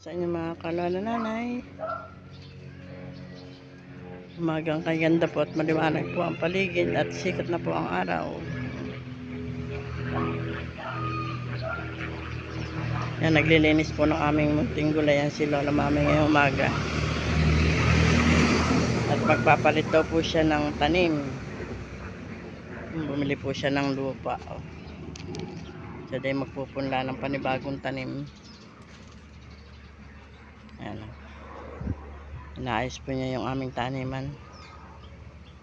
Sa inyo mga kalola nanay, umagang kaganda po at maliwanag po ang paligid at sikat na po ang araw. Yan, naglilinis po ng aming munting gulayan si Lola Mami ngayong umaga. At magpapalit daw po siya ng tanim. Bumili po siya ng lupa. Siya day magpupunla ng panibagong tanim. Ayan. Inaayos po niya yung aming taniman.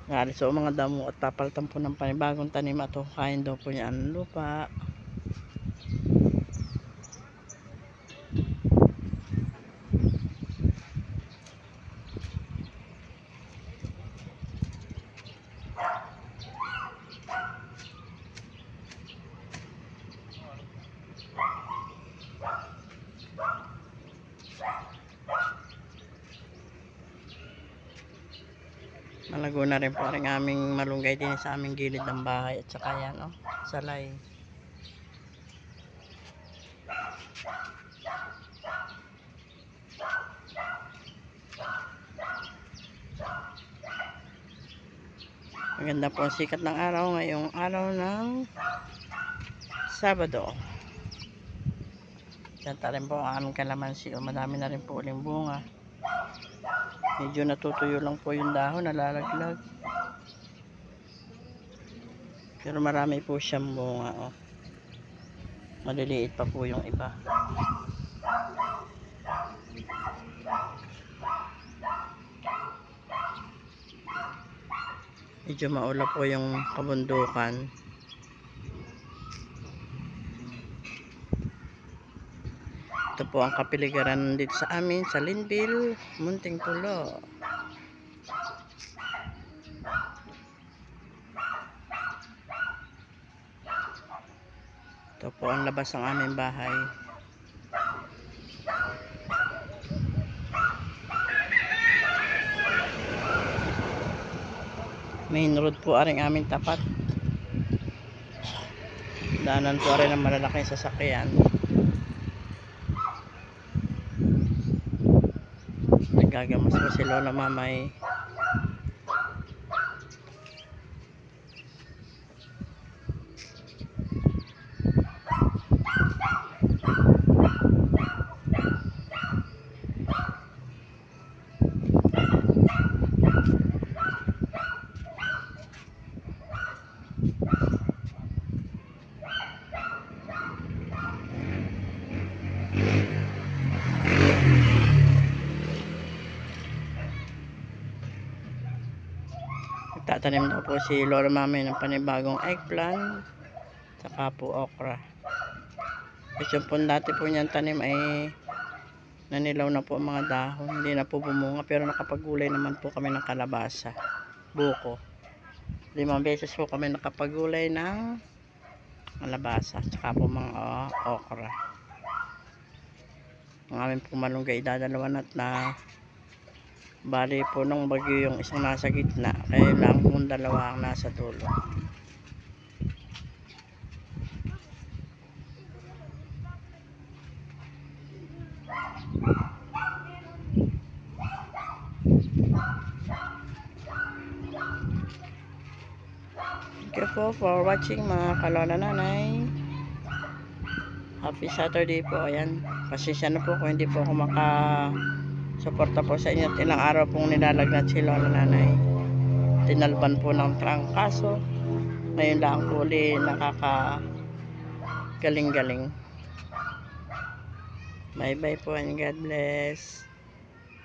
Naalis po mga damo at papalitan po ng panibagong tanim at hukayin daw po niya ang lupa. Malago na rin po rin aming malunggay din sa aming gilid ng bahay at saka yan salay. Maganda po ang sikat ng araw ngayong araw ng Sabado. Santa rin po ang aming kalamansi. Madami na rin po uling bunga. Medyo natutuyo lang po yung dahon, nalalaglag. Pero marami po siyang bunga. Maliliit pa po yung iba. Medyo maulap po yung kabundukan. Ito po ang kapiligiran dito sa amin sa Linville, Muntingpulo. Ito po ang labas ng aming bahay. Main road po aring aming tapat. Daanan po rin ang malalaking sasakyan. Nagagamas po si Lola Mamay. Nagtatanim daw po si Lola Mami ng panibagong eggplant saka po okra. Kasi po dati po niyang tanim ay nanilaw na po ang mga dahon, hindi na po bumunga, pero nakapagulay naman po kami ng kalabasa, buko. 5 beses po kami nakapagulay ng kalabasa saka po mga okra. Ang aming po malunggay dadalawan at na bali po nung bagyo yung isang nasa gitna, kaya lang kung dalawa ang nasa dulo. Thank you po for watching mga kalola nanay. Happy Saturday po. Ayan, pasensya na po kung hindi po ako suporta po sa inyo at ilang araw pong nilalagnat si Lola Nanay. Tinalban po ng trangkaso. Ngayon lang po ulit nakakagaling-galing. Bye bye po and God bless.